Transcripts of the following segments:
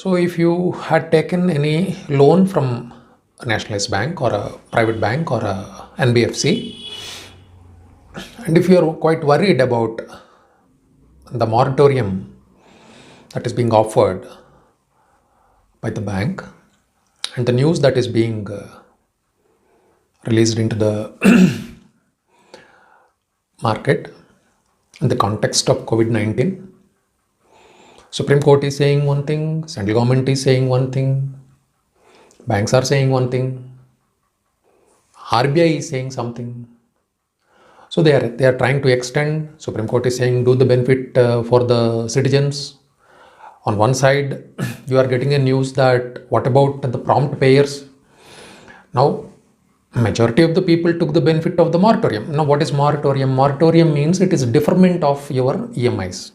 So if you had taken any loan from a nationalized bank or a private bank or a NBFC, and if you are quite worried about the moratorium that is being offered by the bank and the news that is being released into the market in the context of COVID-19, Supreme Court is saying one thing, central government is saying one thing, banks are saying one thing, RBI is saying something. So they are trying to extend. Supreme Court is saying do the benefit for the citizens. On one side, you are getting a news that what about the prompt payers? Now, majority of the people took the benefit of the moratorium. Now, what is moratorium? Moratorium means it is deferment of your EMIs.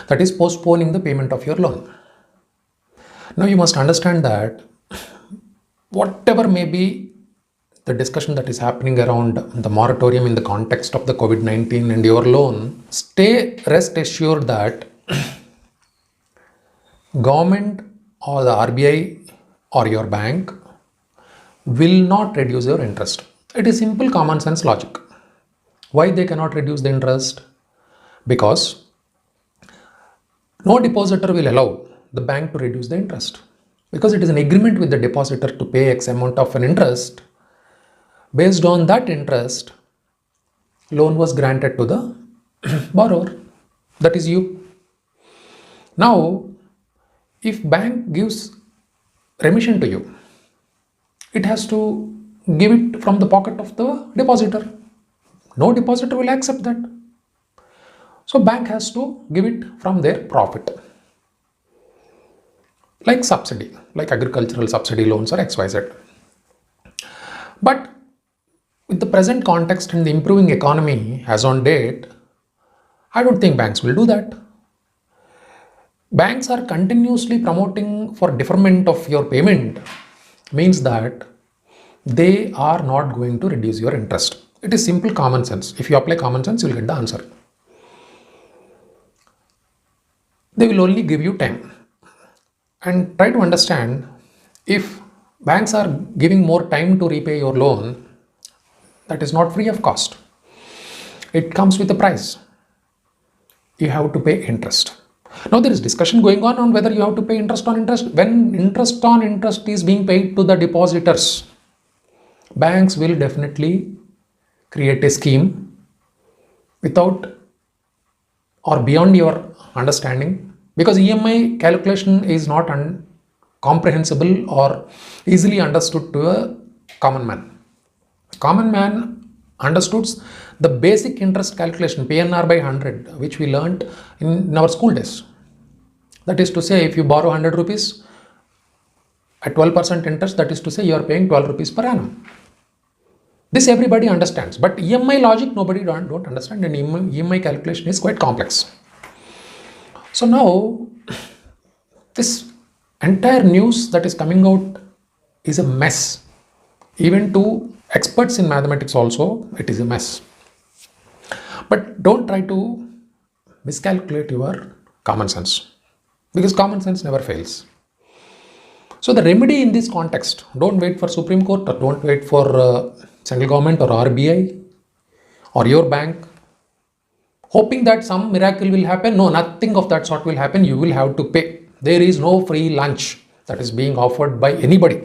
That is postponing the payment of your loan. Now, you must understand that whatever may be the discussion that is happening around the moratorium in the context of the COVID-19 and your loan, rest assured that government or the RBI or your bank will not reduce your interest. It is simple common sense logic. Why they cannot reduce the interest? Because no depositor will allow the bank to reduce the interest. Because it is an agreement with the depositor to pay X amount of an interest. Based on that interest, loan was granted to the borrower. That is you. Now, if bank gives remission to you, it has to give it from the pocket of the depositor. No depositor will accept that. So bank has to give it from their profit. Like subsidy, like agricultural subsidy loans or XYZ. But with the present context and the improving economy as on date, I don't think banks will do that. Banks are continuously promoting for deferment of your payment, means that they are not going to reduce your interest. It is simple common sense. If you apply common sense, you will get the answer. They will only give you time. And try to understand, if banks are giving more time to repay your loan, that is not free of cost. It comes with a price. You have to pay interest. Now there is discussion going on whether you have to pay interest on interest. When interest on interest is being paid to the depositors, banks will definitely create a scheme without or beyond your understanding, because EMI calculation is not comprehensible or easily understood to a common man. Common man understood the basic interest calculation, PNR by 100, which we learned in our school days. That is to say, if you borrow 100 rupees at 12% interest, that is to say you are paying 12 rupees per annum. This everybody understands, but EMI logic nobody don't understand, and EMI calculation is quite complex. So now this entire news that is coming out is a mess. Even to experts in mathematics also, it is a mess. But don't try to miscalculate your common sense, because common sense never fails. So the remedy in this context, don't wait for Supreme Court or don't wait for central government or RBI or your bank, hoping that some miracle will happen. No, nothing of that sort will happen. You will have to pay. There is no free lunch that is being offered by anybody.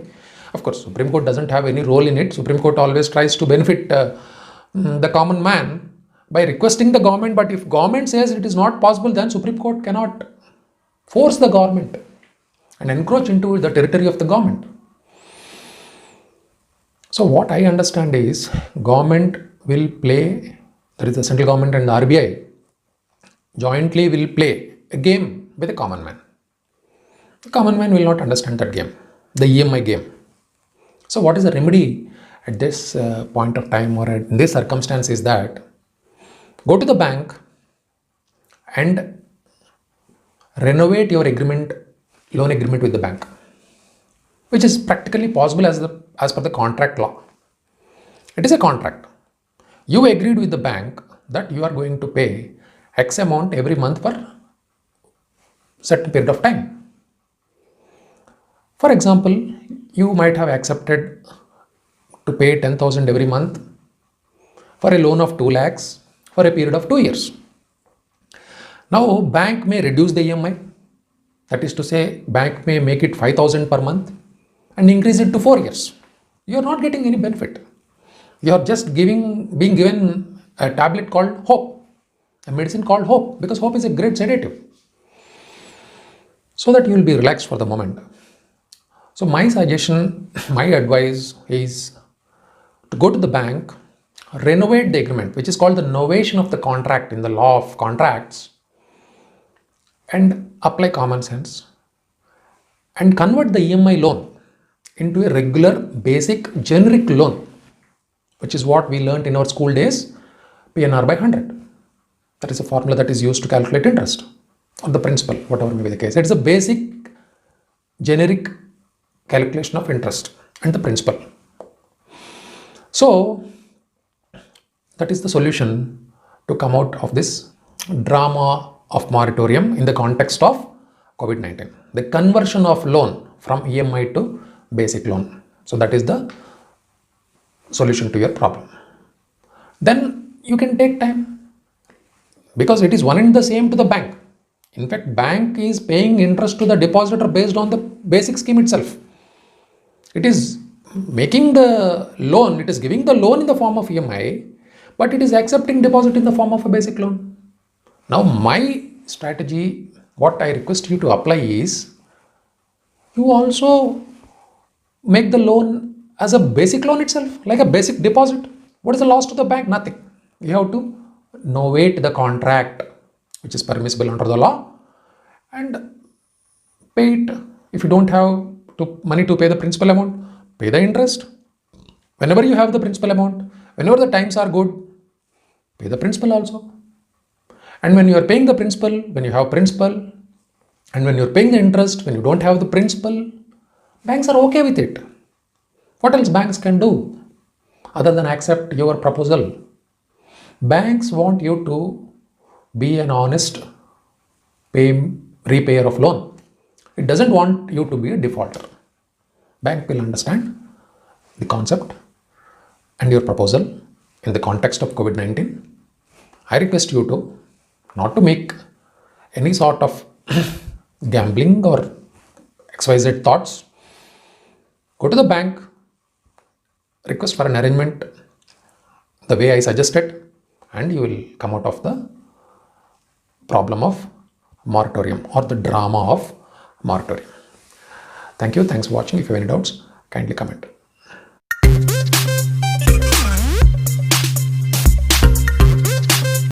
Of course, Supreme Court doesn't have any role in it. Supreme Court always tries to benefit the common man by requesting the government. But if government says it is not possible, then Supreme Court cannot force the government and encroach into the territory of the government. So what I understand is government will play, that is the central government and the RBI, jointly will play a game with the common man. The common man will not understand that game, the EMI game. So what is the remedy at this point of time or in this circumstance is that go to the bank and renovate your loan agreement with the bank, which is practically possible as per the contract law. It is a contract. You agreed with the bank that you are going to pay X amount every month for certain period of time. For example, you might have accepted to pay 10,000 every month for a loan of 2 lakhs for a period of 2 years. Now, bank may reduce the EMI. That is to say, bank may make it 5,000 per month and increase it to 4 years. You are not getting any benefit. You are just being given a tablet called hope, a medicine called hope, because hope is a great sedative, so that you will be relaxed for the moment. So my suggestion, my advice is to go to the bank, renovate the agreement, which is called the novation of the contract in the law of contracts, and apply common sense and convert the EMI loan into a regular basic generic loan, which is what we learned in our school days, PNR by 100. That is a formula that is used to calculate interest or the principal, whatever may be the case. It's a basic generic calculation of interest and the principal. So that is the solution to come out of this drama of moratorium in the context of COVID-19. The conversion of loan from EMI to basic loan. So that is the solution to your problem. Then you can take time, because it is one and the same to the bank. In fact, bank is paying interest to the depositor based on the basic scheme itself. It is making the loan, it is giving the loan in the form of EMI, but it is accepting deposit in the form of a basic loan. Now, my strategy, what I request you to apply is, you also make the loan as a basic loan itself, like a basic deposit. What is the loss to the bank? Nothing. You have to novate the contract, which is permissible under the law, and pay it. If you don't have money to pay the principal amount, pay the interest. Whenever you have the principal amount, whenever the times are good, pay the principal also. And when you are paying the principal, when you have principal, and when you are paying the interest, when you don't have the principal, banks are okay with it. What else banks can do other than accept your proposal? Banks want you to be an honest repayer of loan. It doesn't want you to be a defaulter. Bank will understand the concept and your proposal in the context of COVID-19. I request you to not to make any sort of gambling or XYZ thoughts. Go to the bank, request for an arrangement the way I suggested, and you will come out of the problem of moratorium or the drama of moratorium. Thank you. Thanks for watching. If you have any doubts, kindly comment.